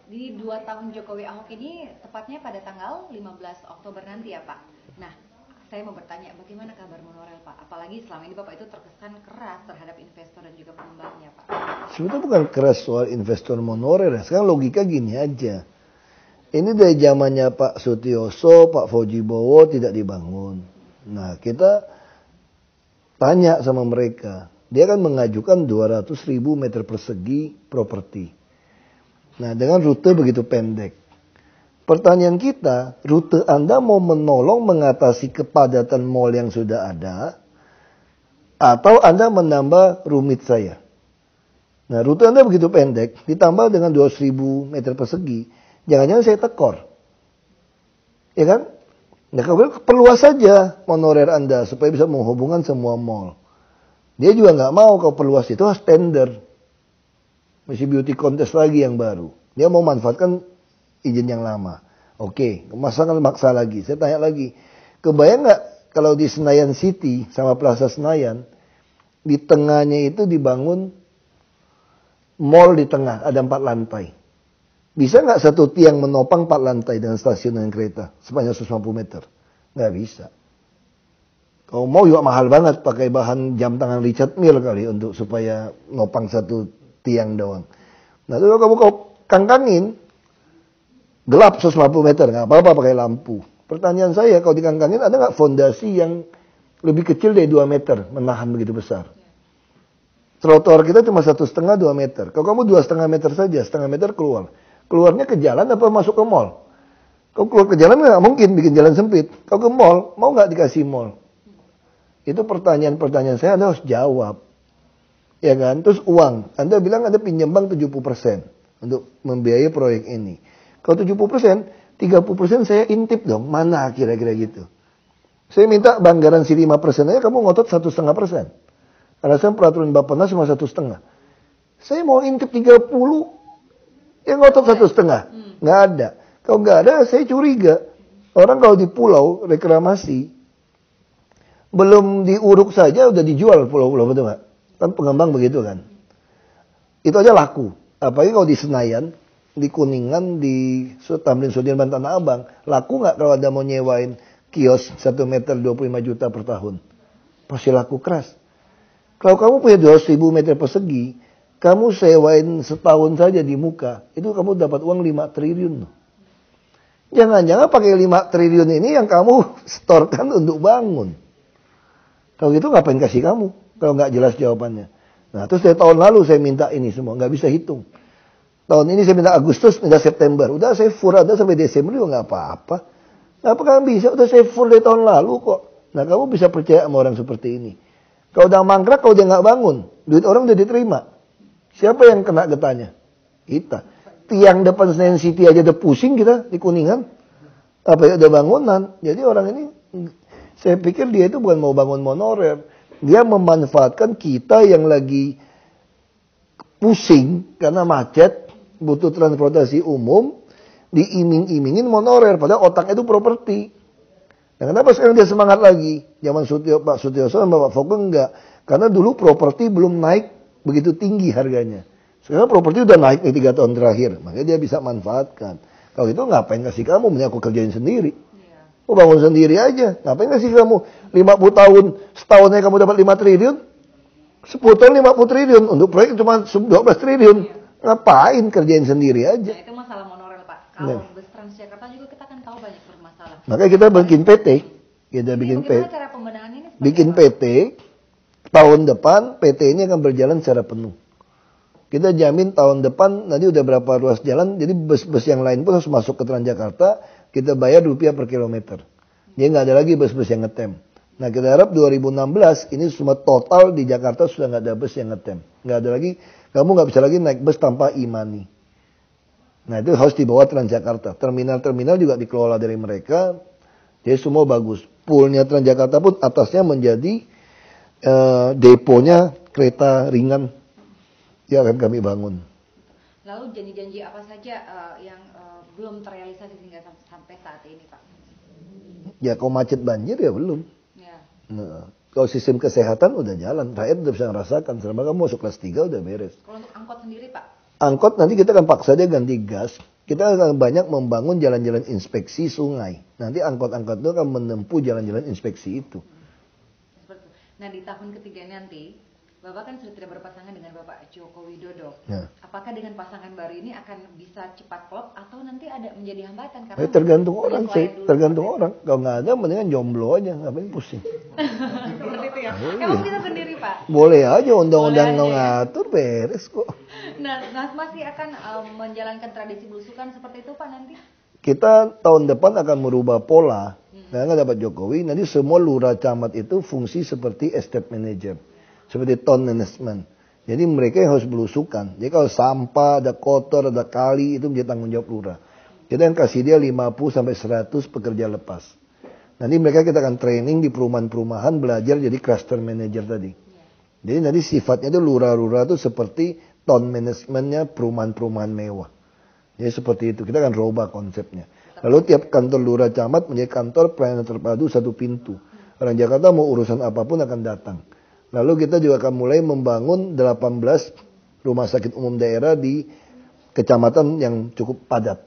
di 2 tahun Jokowi Ahok ini tepatnya pada tanggal 15 Oktober nanti ya Pak. Nah, saya mau bertanya bagaimana kabar monorail Pak? Apalagi selama ini Bapak itu terkesan keras terhadap investor dan juga pengembangnya Pak. Sebetulnya bukan keras soal investor monorail. Sekarang logika gini aja. Ini dari zamannya Pak Sutioso, Pak Faujibowo tidak dibangun. Nah, kita tanya sama mereka. Dia kan mengajukan 200.000 meter persegi properti. Nah, dengan rute begitu pendek. Pertanyaan kita, rute Anda mau menolong mengatasi kepadatan mall yang sudah ada, atau Anda menambah rumit saya? Nah, rute Anda begitu pendek, ditambah dengan 200.000 meter persegi, jangan-jangan saya tekor. Ya kan? Nah, kemudian perluas saja monorail Anda, supaya bisa menghubungkan semua mall. Dia juga nggak mau kalau perluas itu harus tender. Masih beauty contest lagi yang baru. Dia mau manfaatkan izin yang lama. Oke, masa kan maksa lagi. Saya tanya lagi, kebayang nggak kalau di Senayan City sama Plaza Senayan, di tengahnya itu dibangun mall di tengah, ada 4 lantai. Bisa nggak satu tiang menopang 4 lantai dengan stasiun dan kereta sepanjang 150 meter? Nggak bisa. Kalau mau juga mahal banget pakai bahan jam tangan Richard Mille kali untuk supaya nopang satu tiang doang. Nah, itu kalau kamu kangkangin gelap 150 meter, nggak apa-apa pakai lampu. Pertanyaan saya, kalau dikangkangin ada nggak fondasi yang lebih kecil dari 2 meter menahan begitu besar? Trotoar kita cuma 1,5-2 meter. Kalau kamu 2,5 meter saja, 1,5 meter keluar. Keluarnya ke jalan apa masuk ke mall? Kalau keluar ke jalan nggak mungkin bikin jalan sempit. Kalau ke mall, mau nggak dikasih mall? Itu pertanyaan-pertanyaan saya Anda harus jawab. Ya kan? Terus uang. Anda bilang Anda pinjam bank 70% untuk membiayai proyek ini. Kalau 70%, 30% saya intip dong. Mana kira-kira gitu. Saya minta bank garansi 5% aja, kamu ngotot 1,5%. Alasan peraturan Bappenas cuma 1,5%. Saya mau intip 30, ya ngotot 1,5%. Nggak ada. Kalau nggak ada, saya curiga. Orang kalau di pulau reklamasi, belum diuruk saja udah dijual pulau-pulau, betul nggak? Kan pengembang begitu kan. Itu aja laku. Apalagi kalau di Senayan, di Kuningan, di Tamrin Sudirman, Tanah Abang, laku nggak kalau ada mau nyewain kios 1 meter 25 juta per tahun? Pasti laku keras. Kalau kamu punya 200.000 meter persegi, kamu sewain setahun saja di muka, itu kamu dapat uang 5 triliun. Jangan-jangan pakai 5 triliun ini yang kamu setorkan untuk bangun. Kalau gitu ngapain kasih kamu? Kalau nggak jelas jawabannya. Nah, terus dari tahun lalu saya minta ini semua, nggak bisa hitung. Tahun ini saya minta Agustus, minta September. Udah saya full ada sampai Desember juga nggak apa-apa. Nggak kan bisa, udah saya full dari tahun lalu kok. Nah, kamu bisa percaya sama orang seperti ini. Kalau udah mangkrak, kalau dia nggak bangun, duit orang udah diterima. Siapa yang kena getahnya? Kita. Tiang depan Senayan City aja udah pusing kita di Kuningan. Apa ya udah bangunan. Jadi orang ini, saya pikir dia itu bukan mau bangun monorail. Dia memanfaatkan kita yang lagi pusing karena macet, butuh transportasi umum, diiming-imingin monorail. Padahal otaknya itu properti. Nah, kenapa sekarang dia semangat lagi? Zaman Pak Sutioso dan Bapak Fokke enggak. Karena dulu properti belum naik begitu tinggi harganya. Sekarang properti udah naik nih 3 tahun terakhir. Makanya dia bisa manfaatkan. Kalau itu ngapain kasih kamu? Mending aku kerjain sendiri. Aku bangun sendiri aja. Ngapain kasih kamu 50 tahun, setahunnya kamu dapat 5 triliun? 10 tahun 50 triliun. Untuk proyek cuma 12 triliun. Ngapain kerjain sendiri aja? Nah, itu masalah monorail Pak. Kalau bus Transjakarta juga kita kan tahu banyak bermasalah. Makanya kita bikin PT. Kita bikin PT. Cara pembenahan ini bikin PT. Tahun depan PT ini akan berjalan secara penuh. Kita jamin tahun depan nanti udah berapa ruas jalan. Jadi bus-bus yang lain pun harus masuk ke Transjakarta. Kita bayar rupiah per kilometer. Jadi nggak ada lagi bus-bus yang ngetem. Nah, kita harap 2016 ini semua total di Jakarta sudah nggak ada bus yang ngetem. Nggak ada lagi, kamu nggak bisa lagi naik bus tanpa e-money. Nah, itu harus dibawa Transjakarta. Terminal-terminal juga dikelola dari mereka. Jadi semua bagus. Poolnya Transjakarta pun atasnya menjadi deponya kereta ringan yang akan kami bangun. Lalu janji-janji apa saja yang belum terrealisasi hingga sampai saat ini, Pak? Ya, kalau macet banjir ya belum. Ya. Nah, kalau sistem kesehatan udah jalan, rakyat udah bisa ngerasakan. Selama kamu masuk kelas 3 udah beres. Kalau untuk angkot sendiri, Pak? Angkot nanti kita akan paksa dia ganti gas. Kita akan banyak membangun jalan-jalan inspeksi sungai. Nanti angkot-angkot itu akan menempuh jalan-jalan inspeksi itu. Seperti itu. Nah di tahun ketiga nanti, Bapak kan sudah tidak berpasangan dengan Bapak Joko Widodo. Ya. Apakah dengan pasangan baru ini akan bisa cepat klop atau nanti ada menjadi hambatan? Tergantung orang sih, dulu, tergantung orang. Kalau nggak ada, mendingan jomblo aja, ngapain pusing. Seperti itu ya. Emang bisa sendiri Pak? Boleh aja, undang-undang ngatur, beres kok. Nah, masih akan menjalankan tradisi belusukan seperti itu Pak nanti? Kita tahun depan akan merubah pola. Karena dapat Jokowi, nanti semua lurah camat itu fungsi seperti estate manager. Seperti town management. Jadi mereka yang harus belusukan. Jadi kalau sampah, ada kotor, ada kali, itu menjadi tanggung jawab lurah. Kita yang kasih dia 50-100 pekerja lepas. Nanti mereka kita akan training di perumahan-perumahan, belajar jadi cluster manager tadi. Jadi nanti sifatnya itu lurah-lurah itu seperti town managementnya perumahan-perumahan mewah. Jadi seperti itu, kita akan rubah konsepnya. Lalu tiap kantor lurah camat menjadi kantor pelayanan terpadu satu pintu. Orang Jakarta mau urusan apapun akan datang. Lalu kita juga akan mulai membangun 18 rumah sakit umum daerah di kecamatan yang cukup padat.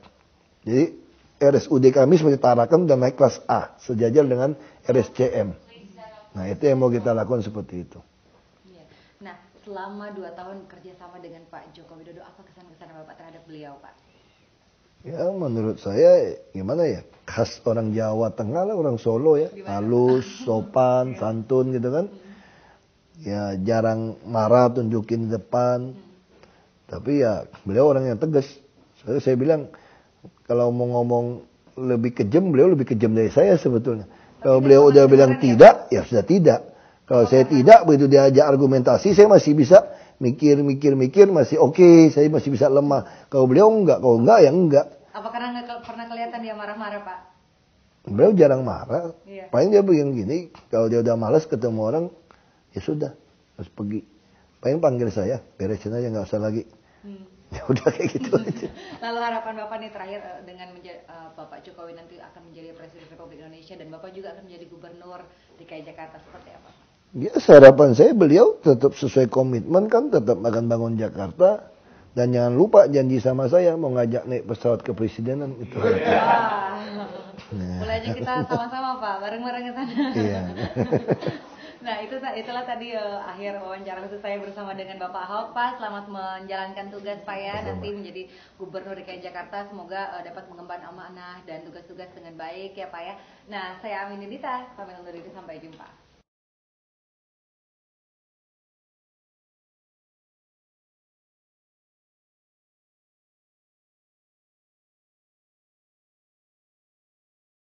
Jadi RSUD kami seperti Tarakan dan naik kelas A, sejajar dengan RSCM. Nah itu yang mau kita lakukan seperti itu. Nah selama 2 tahun kerjasama dengan Pak Joko Widodo, apa kesan-kesan Bapak terhadap beliau Pak? Ya menurut saya gimana ya, khas orang Jawa Tengah lah, orang Solo ya. Halus, sopan, santun gitu kan. Ya jarang marah tunjukin di depan. Tapi ya beliau orang yang tegas. Saya bilang kalau mau ngomong lebih kejam, beliau lebih kejam dari saya sebetulnya. Kalau beliau udah bilang tidak, ya sudah tidak. Kalau saya tidak, begitu diajak argumentasi, saya masih bisa mikir, masih oke, saya masih bisa lemah. Kalau beliau enggak, kalau enggak ya enggak. Apa karena nggak pernah kelihatan dia marah-marah Pak? Beliau jarang marah. Iya. Paling dia begini gini, kalau dia udah malas ketemu orang, ya sudah, harus pergi. Paling panggil saya, beresin aja nggak usah lagi. Ya udah kayak gitu aja. Lalu harapan Bapak nih terakhir dengan Bapak Jokowi nanti akan menjadi Presiden Republik Indonesia dan Bapak juga akan menjadi Gubernur DKI Jakarta seperti apa? Ya harapan saya beliau tetap sesuai komitmen kan, tetap akan bangun Jakarta. Dan jangan lupa janji sama saya mau ngajak naik pesawat kepresidenan itu. Wah, boleh aja kita sama-sama Pak, bareng-bareng ke sana. Iya. Nah itulah tadi akhir wawancara khusus saya bersama dengan Bapak Ahok Pak. Selamat menjalankan tugas Pak ya, nanti menjadi Gubernur DKI Jakarta. Semoga dapat mengemban amanah dan tugas-tugas dengan baik ya Pak ya. Nah saya Amin Yudita, pamit undur diri, sampai jumpa.